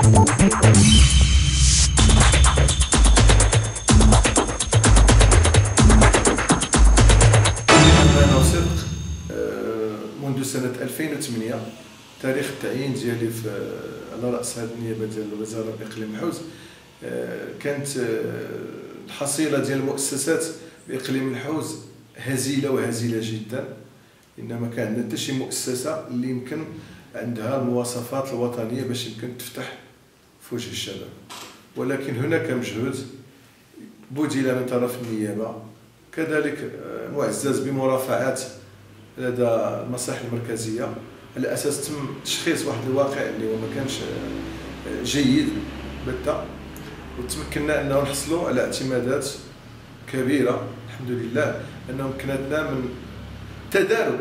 أنا صدق منذ سنة 2008 تاريخ التعيين ديالي على رأس هذه النيابة ديال الوزارة بإقليم الحوز. كانت الحصيلة ديال المؤسسات بإقليم الحوز هزيلة وهزيلة جدا، إنما كان عندنا حتى شي مؤسسة اللي يمكن عندها المواصفات الوطنية باش يمكن تفتح في وجه الشباب. ولكن هناك مجهود بذل من طرف النيابة، كذلك معزز بمرافعات لدى المصالح المركزية، على أساس تم تشخيص واحد الواقع اللي هو ما كانش جيد بتة، وتمكنا أنه نحصلوا على اعتمادات كبيرة الحمد لله، أنه مكنتنا من تدارك.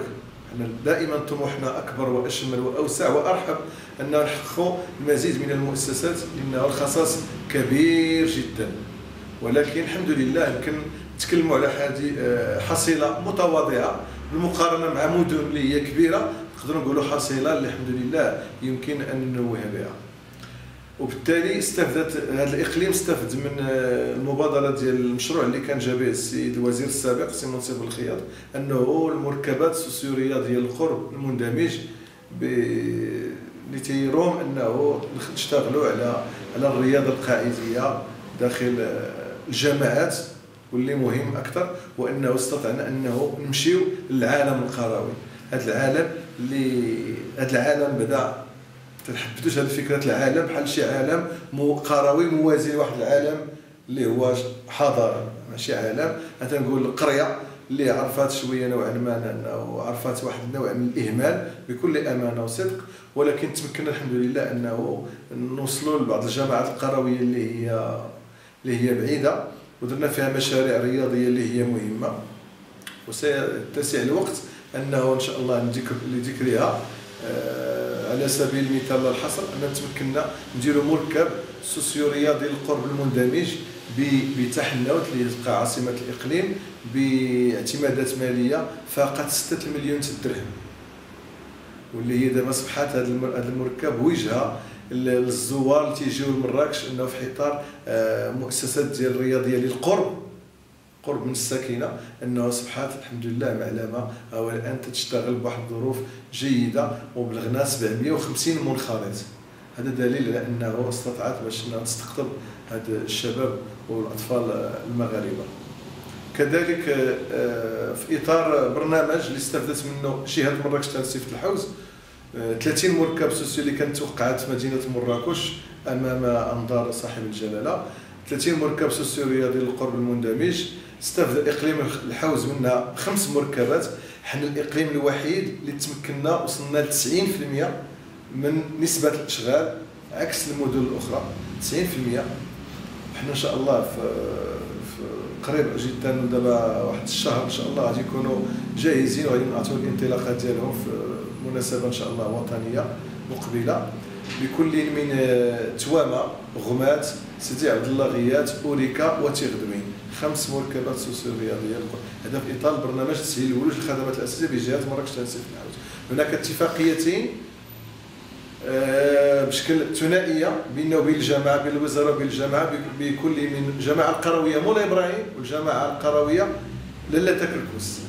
حنا دائما طموحنا أكبر وأشمل وأوسع وأرحب أنه نحققوا المزيد من المؤسسات، لأنه الخصاص كبير جدا. ولكن الحمد لله يمكن نتكلموا على هذه حصيلة متواضعة بالمقارنة مع مدن اللي هي كبيرة، نقدروا نقولوا حصيلة اللي الحمد لله يمكن أن ننوه بها. وبالتالي هذا الإقليم استفد من المبادرة ديال المشروع اللي كان جا به السيد الوزير السابق سي منصف الخياط، أنه المركبات السوسيورية ديال القرب المندمج اللي تيروم أنه نشتغلوا على الرياضة القاعدية داخل الجامعات، واللي مهم أكثر وأنه استطعنا أنه نمشيو للعالم القروي. هذا العالم بدا تنحددوش هذه فكرة العالم بحال شي عالم قروي موازي لواحد العالم اللي هو حضارة، ماشي عالم تنقول قرية اللي عرفات شوية نوعا ما أو عرفات واحد النوع من الإهمال بكل أمانة وصدق. ولكن تمكنا الحمد لله أنه نوصلوا لبعض الجماعات القروية اللي هي بعيدة، ودرنا فيها مشاريع رياضية اللي هي مهمة، وسيتسع الوقت أنه إن شاء الله لذكرها. على سبيل المثال لا الحصر، أننا تمكنا نديروا مركب سوسيو رياضي للقرب المندمج بتحنوت اللي تبقى عاصمة الإقليم باعتمادات مالية فاقت 6 مليون درهم، واللي هي دابا صبحات هذا المركب وجهه للزوار اللي تيجيو لمراكش، انه في اطار مؤسسات ديال الرياضيه للقرب قرب من الساكنه، انه صبحات الحمد لله معلمه او الان تشتغل بواحد الظروف جيده، وبلغنا 750 منخرط. هذا دليل على انه استطاعت باش تستقطب هاد الشباب والاطفال المغاربه. كذلك في اطار برنامج اللي استفدت منه جهه مراكش تنسيق الحوز، 30 مركب سوسيو اللي كانت توقعت في مدينه مراكش امام انظار صاحب الجلاله، 30 مركب سوسيو رياضي للقرب المندمج. استفاد اقليم الحوز منها 5 مركبات. حنا الاقليم الوحيد اللي تمكنا وصلنا ل 90% من نسبه الاشغال عكس المدن الاخرى 90%. حنا ان شاء الله في قريب جدا دابا واحد الشهر ان شاء الله غادي يكونوا جاهزين وغادي نعطيو الانطلاقات ديالهم في مناسبه ان شاء الله وطنيه مقبله بكل من توامه، غمات، سيدي عبد الله غيات، اوريكا وتيغدوين. 5 مركبات سوسيو رياضيه، هذا في اطار برنامج تسهيل ولوج الخدمات الاساسيه بجهه مراكش تنسيق الحوز. هناك اتفاقيتين بشكل ثنائيه بيننا وبين الجامعه، بين الوزاره وبين الجامعه، بكل من الجامعه القرويه مولاي ابراهيم والجامعه القرويه لاله تكركس،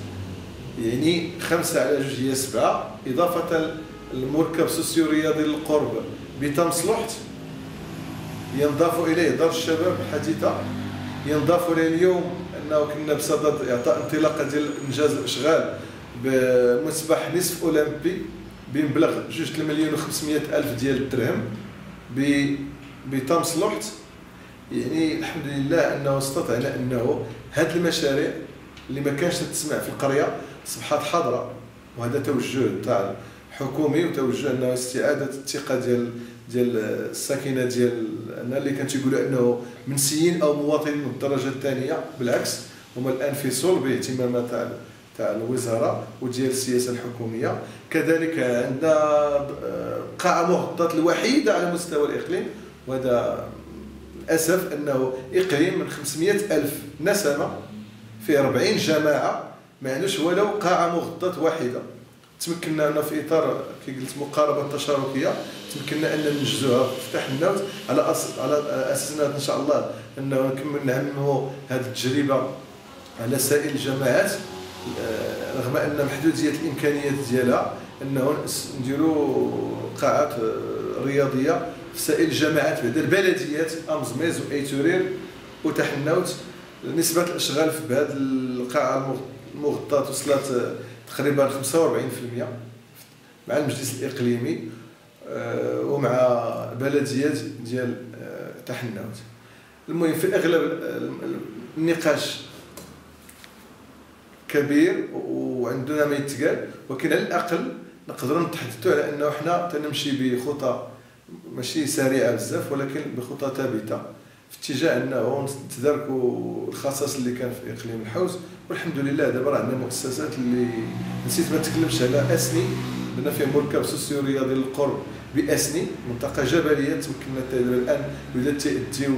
يعني 5 على 2 هي 7، اضافه المركب سوسيو رياضي للقرب بتمصلحت ينضاف اليه دار الشباب الحديثه، ينضاف اليه اليوم انه كنا بصدد اعطاء انطلاقه ديال انجاز الاشغال بمسبح نصف اولمبي بمبلغ 2,500,000 ديال الدرهم بتمصلحت. يعني الحمد لله انه استطعنا انه هذه المشاريع اللي ما كانش تسمع في القريه اصبحت حاضره، وهذا توجه تاع حكومي وتوجه انه استعاده الثقه ديال الساكنه ديال اللي كانوا تيقولوا انه منسيين او مواطنين من الدرجه الثانيه، بالعكس هما الان في صلب اهتمامات تاع الوزاره وديال السياسه الحكوميه. كذلك عندنا قاعه مغطاه الوحيده على مستوى الاقليم، وهذا للاسف انه اقليم من 500,000 نسمه في 40 جماعه ما عندوش ولو قاعه مغطاه واحده، تمكنا أن في إطار كي قلت مقاربة تشاركية تمكنا أن ننجزوها في تحنوت على أساس إن شاء الله أنه نكمل نعمموا هذه التجربة على سائر الجماعات، رغم أن محدودية الإمكانيات ديالها أنه نديروا قاعات رياضية في سائر الجماعات بعد البلديات أمزميز وأيتورير وتحنوت. نسبة الأشغال في هذه القاعة المغطاة وصلت تقريبا 45% مع المجلس الإقليمي ومع بلديات ديال تحنوت. المهم في الأغلب النقاش كبير وعندنا ما يتقال، ولكن على الأقل نقدروا نتحدثوا على أنه حنا تنمشي بخطى ماشي سريعة بزاف ولكن بخطى ثابتة في اتجاه أنه نتداركوا الخصاص اللي كان في إقليم الحوز. والحمد لله دابا عندنا مؤسسات اللي نسيت ما نتكلمش على أسني، عندنا فيه مركب سوسيو رياضي للقرب بأسني، منطقة جبلية تمكنا دابا الآن بدات تأديو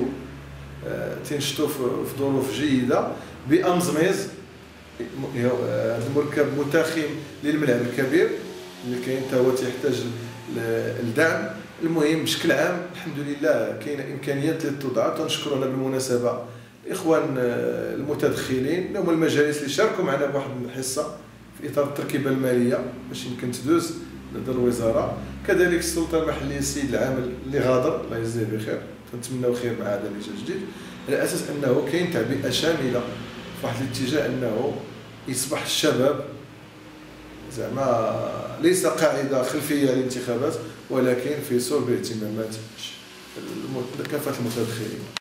تنشطوا في ظروف جيدة بأمزميز. هذا المركب متاخم للملعب الكبير اللي كاين حتى هو تيحتاج الدعم. المهم بشكل عام الحمد لله كاينه امكانيات للتوضع. تنشكر انا بالمناسبه الاخوان المتدخلين اللي هما المجالس اللي شاركوا معنا بواحد الحصه في اطار التركيبه الماليه باش يمكن تدوز لدى الوزاره، كذلك السلطه المحليه السيد العامل اللي غادر الله يجزيه بخير، تنتمناو خير مع هذا اللي جا جديد، على اساس انه كاين تعبئه شامله في واحد الاتجاه انه يصبح الشباب زعما ليس قاعده خلفيه للانتخابات ولكن في صلب اهتمامات كافه المتدخلين.